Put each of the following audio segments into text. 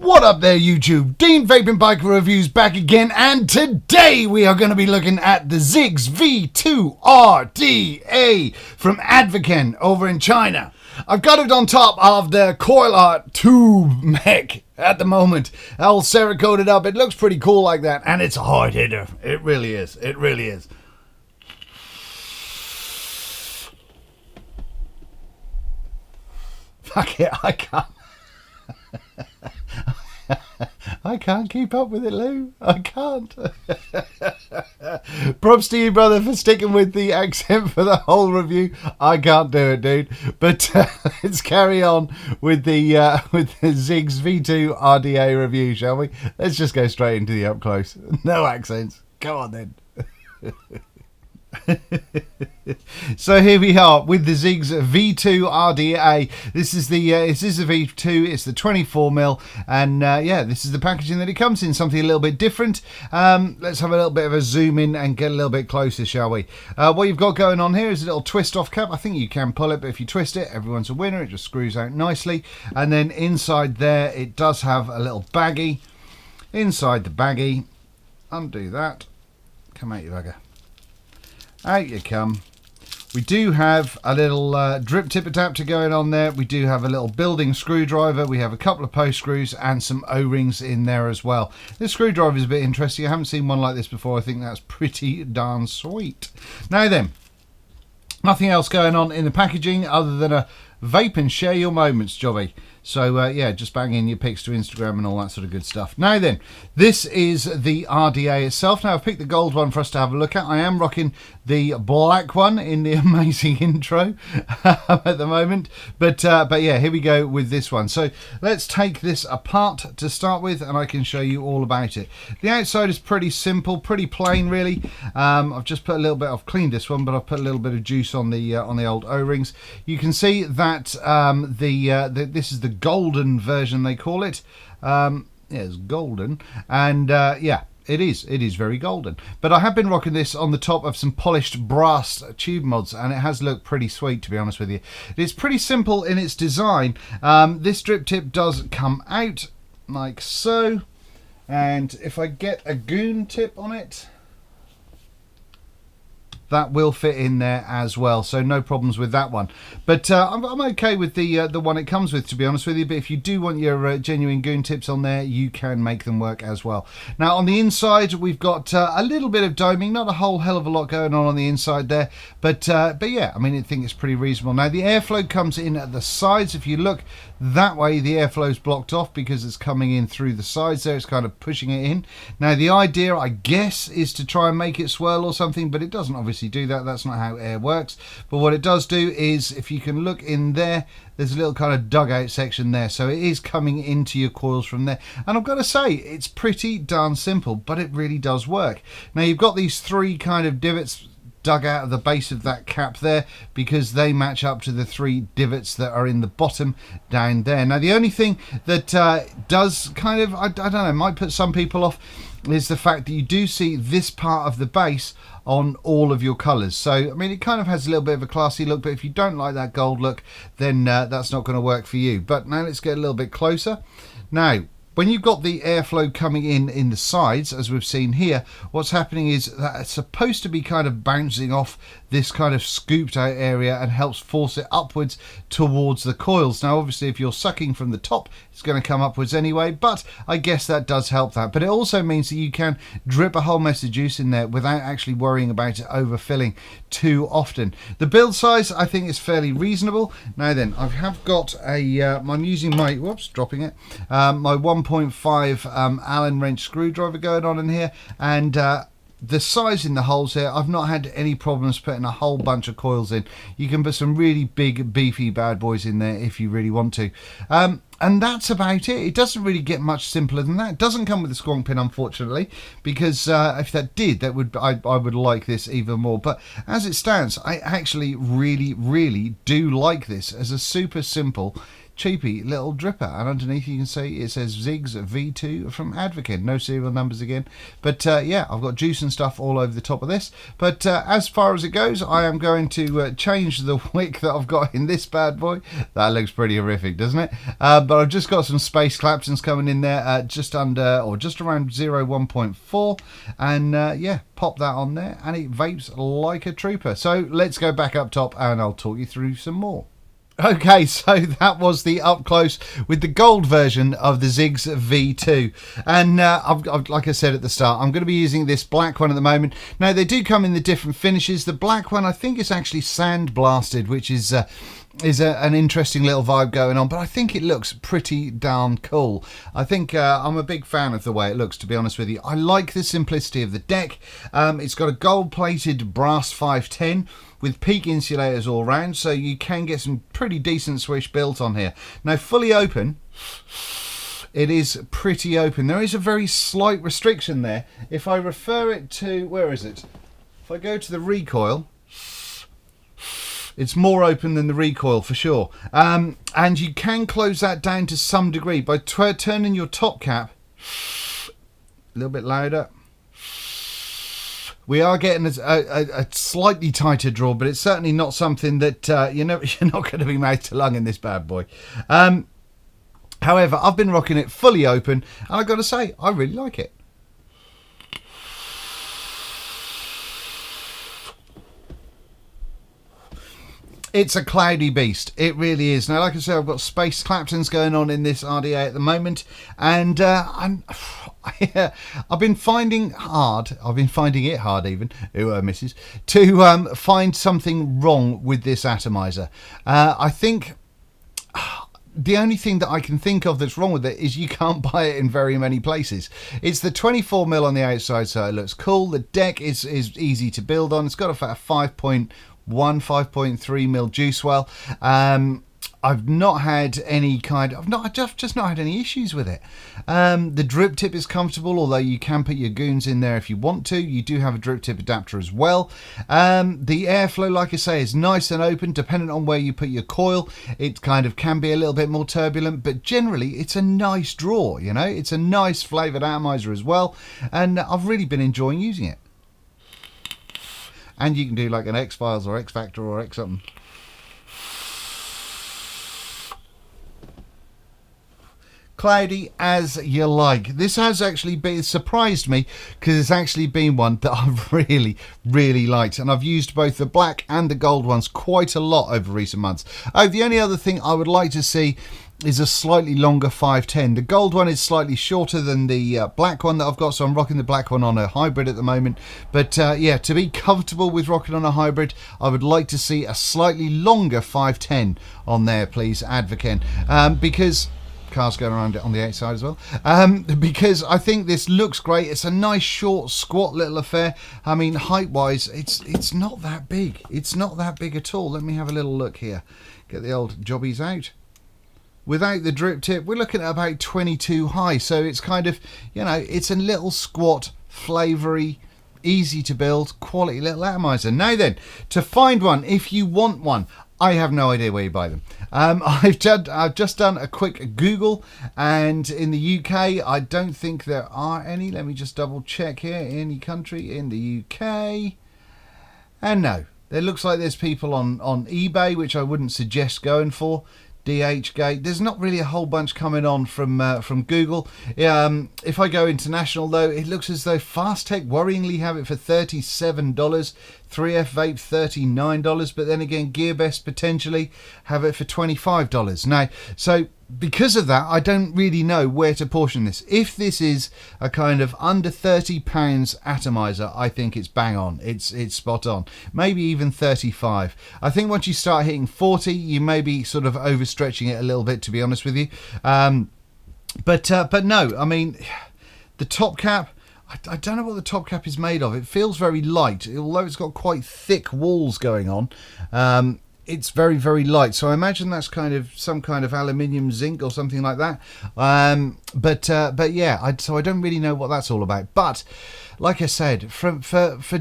What up there, YouTube? Dean Vaping Biker Reviews back again, and today we are going to be looking at the Ziggs V2 RDA from Advocain over in China. I've got it on top of the coil art tube mech at the moment, all cerakoted up. It looks pretty cool like that, and it's a hard hitter. It really is. It really is. Fuck it, I can't. I can't keep up with it, Lou. I can't. Props to you, brother, for sticking with the accent for the whole review. I can't do it, dude. But let's carry on with the Ziggs V2 RDA review, shall we? Let's just go straight into the up close. No accents. Come on then. So here we are with the Ziggs V2 RDA. This is the V2. It's the 24mm, and yeah, this is the packaging that it comes in. Something a little bit different. Let's have a little bit of a zoom in and get a little bit closer, shall we? What you've got going on here is a little twist off cap. I think you can pull it, but if you twist it, everyone's a winner. It just screws out nicely, and then inside there it does have a little baggie. Inside the baggie, undo that. Come out, you bugger. Out you come. We do have a little drip tip adapter going on there. We do have a little building screwdriver. We have a couple of post screws and some O-rings in there as well. This screwdriver is a bit interesting. I haven't seen one like this before. I think that's pretty darn sweet. Now then, nothing else going on in the packaging other than a vape and share your moments, Chubby. So yeah, just bang in your pics to Instagram and all that sort of good stuff. Now then, this is the RDA itself. Now I've picked the gold one for us to have a look at. I am rocking the black one in the amazing intro at the moment. But yeah, here we go with this one. So let's take this apart to start with, and I can show you all about it. The outside is pretty simple, pretty plain really. I've just put a little bit, I've cleaned this one, but I've put a little bit of juice on the old O-rings. You can see that this is the golden version, they call it. Yeah, it's golden, and yeah, it is very golden. But I have been rocking this on the top of some polished brass tube mods, and it has looked pretty sweet, to be honest with you. It's pretty simple in its design. This drip tip does come out like so, and if I get a goon tip on it, that will fit in there as well, so no problems with that one. But I'm okay with the one it comes with, to be honest with you. But if you do want your genuine goon tips on there, you can make them work as well. Now on the inside, we've got a little bit of doming, not a whole hell of a lot going on the inside there, but yeah, I mean, I think it's pretty reasonable. Now the airflow comes in at the sides. If you look that way, the airflow is blocked off because it's coming in through the sides there. It's kind of pushing it in. Now the idea, I guess, is to try and make it swirl or something, but it doesn't obviously do that. That's not how air works. But what it does do is, if you can look in there, there's a little kind of dugout section there, so it is coming into your coils from there. And I've got to say, it's pretty darn simple, but it really does work. Now you've got these three kind of divots dug out of the base of that cap there, because they match up to the three divots that are in the bottom down there. Now the only thing that does kind of, I don't know, might put some people off, is the fact that you do see this part of the base on all of your colours. So I mean, it kind of has a little bit of a classy look, but if you don't like that gold look, then that's not going to work for you. But now let's get a little bit closer. Now when you've got the airflow coming in the sides, as we've seen here, what's happening is that it's supposed to be kind of bouncing off this kind of scooped out area and helps force it upwards towards the coils. Now obviously if you're sucking from the top, it's going to come upwards anyway, but I guess that does help that. But it also means that you can drip a whole mess of juice in there without actually worrying about it overfilling too often. The build size, I think, is fairly reasonable. Now then, I have got a I'm using my, whoops, dropping it, my 1.5 Allen wrench screwdriver going on in here, and the size in the holes here, I've not had any problems putting a whole bunch of coils in. You can put some really big beefy bad boys in there if you really want to. And that's about it. It doesn't really get much simpler than that. It doesn't come with a squonk pin, unfortunately, because if that did, that would I would like this even more. But as it stands, I actually really do like this as a super simple cheapy little dripper, and underneath you can see it says Ziggs V2 from Advocate. No serial numbers again, but yeah, I've got juice and stuff all over the top of this. But as far as it goes, I am going to change the wick that I've got in this bad boy. That looks pretty horrific, doesn't it? But I've just got some space Claptons coming in there, just under or just around 1.4, and yeah, pop that on there and it vapes like a trooper. So let's go back up top and I'll talk you through some more. Okay, so that was the up close with the gold version of the Ziggs V2, and I've, like I said at the start, I'm going to be using this black one at the moment. Now they do come in the different finishes. The black one I think is actually sand blasted, which is an interesting little vibe going on, but I think it looks pretty darn cool. I think I'm a big fan of the way it looks, to be honest with you. I like the simplicity of the deck. It's got a gold plated brass 510 with peak insulators all round, so you can get some pretty decent swish built on here. Now fully open, it is pretty open. There is a very slight restriction there. If I refer it to, where is it? If I go to the recoil, it's more open than the recoil for sure. And you can close that down to some degree by turning your top cap a little bit louder. We are getting a slightly tighter draw, but it's certainly not something that you're not going to be mouth to lung in this bad boy. However, I've been rocking it fully open, and I've got to say, I really like it. It's a cloudy beast. It really is. Now, like I said, I've got space Claptons going on in this RDA at the moment, and I've been finding it hard even, misses, to find something wrong with this atomizer. I think the only thing that I can think of that's wrong with it is you can't buy it in very many places. It's the 24mm on the outside, so it looks cool. The deck is easy to build on. It's got a 5.3mm juice well. I've not had any I've just not had any issues with it. The drip tip is comfortable, although you can put your goons in there if you want to. You do have a drip tip adapter as well. The airflow, like I say, is nice and open. Depending on where you put your coil, it kind of can be a little bit more turbulent, but generally it's a nice draw, you know. It's a nice flavoured atomizer as well, and I've really been enjoying using it. And you can do like an X-Files or X-Factor or X something. Cloudy as you like. This has actually been surprised me because it's actually been one that I've really liked, and I've used both the black and the gold ones quite a lot over recent months. Oh, the only other thing I would like to see is a slightly longer 510. The gold one is slightly shorter than the black one that I've got, so I'm rocking the black one on a hybrid at the moment. But yeah, to be comfortable with rocking on a hybrid, I would like to see a slightly longer 510 on there, please, Advocate, because cars going around it on the outside as well, because I think this looks great. It's a nice short squat little affair. I mean, height wise, it's not that big. It's not that big at all. Let me have a little look here, get the old jobbies out. Without the drip tip, we're looking at about 22 high, so it's kind of, you know, it's a little squat, flavoury, easy to build, quality little atomizer. Now then, to find one, if you want one, I have no idea where you buy them. I've just done a quick Google, and in the UK, I don't think there are any. Let me just double check here. Any country in the UK, and no, it looks like there's people on eBay, which I wouldn't suggest going for. DHgate. There's not really a whole bunch coming on from Google. If I go international though, it looks as though Fastech worryingly have it for $37, 3F Vape $39, but then again GearBest potentially have it for $25. Now, so because of that, I don't really know where to portion this. If this is a kind of under £30 atomizer, I think it's bang on. It's spot on. Maybe even 35. I think once you start hitting 40, you may be sort of overstretching it a little bit, to be honest with you. But no, I mean, the top cap, I don't know what the top cap is made of. It feels very light, although it's got quite thick walls going on. It's very, very light, so I imagine that's kind of some kind of aluminium zinc or something like that. But yeah, so I don't really know what that's all about. But like I said, for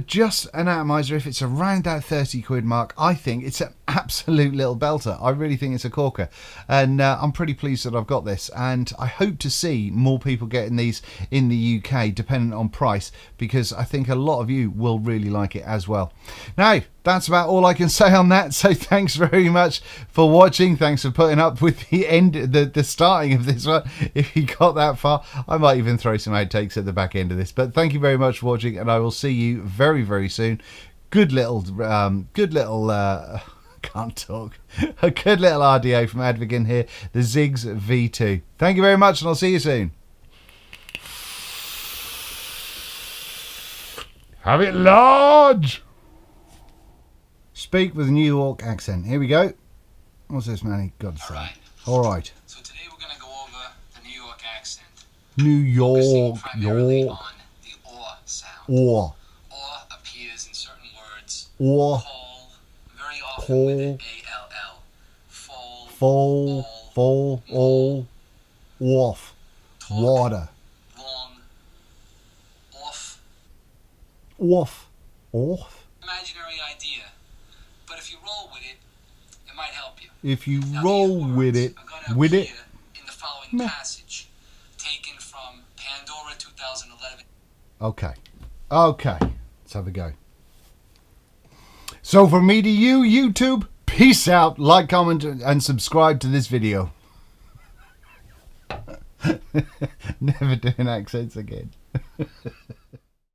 just an atomizer, if it's around that 30 quid mark, I think it's an absolute little belter. I really think it's a corker, and I'm pretty pleased that I've got this, and I hope to see more people getting these in the UK, dependent on price, because I think a lot of you will really like it as well. Now, that's about all I can say on that, so thanks very much for watching. Thanks for putting up with the starting of this one. If you got that far, I might even throw some outtakes at the back end of this, but thank you very much for watching, and I will see you very, very soon. Good little can't talk. A good little RDA from Advigan here, the Zigs V2. Thank you very much, and I'll see you soon. Have it large. Speak with a New York accent. Here we go. What's this, Manny? God's sake. All right. So today we're going to go over the New York accent. New York, York. On the or sound. Or. Or appears in certain words. Or. Call, very often Call. with an A-L-L. Fall. Fall. Fall. All. Off. Talk, Water. long. Off. Off. Off. Imaginary idea. But if you roll with it, it might help you. If you Now, roll these with words it, are gonna with it. appear in the following passage, taken from Pandora 2011. Okay. Okay. Let's have a go. So from me to you, YouTube, peace out. Like, comment, and subscribe to this video. Never doing accents again.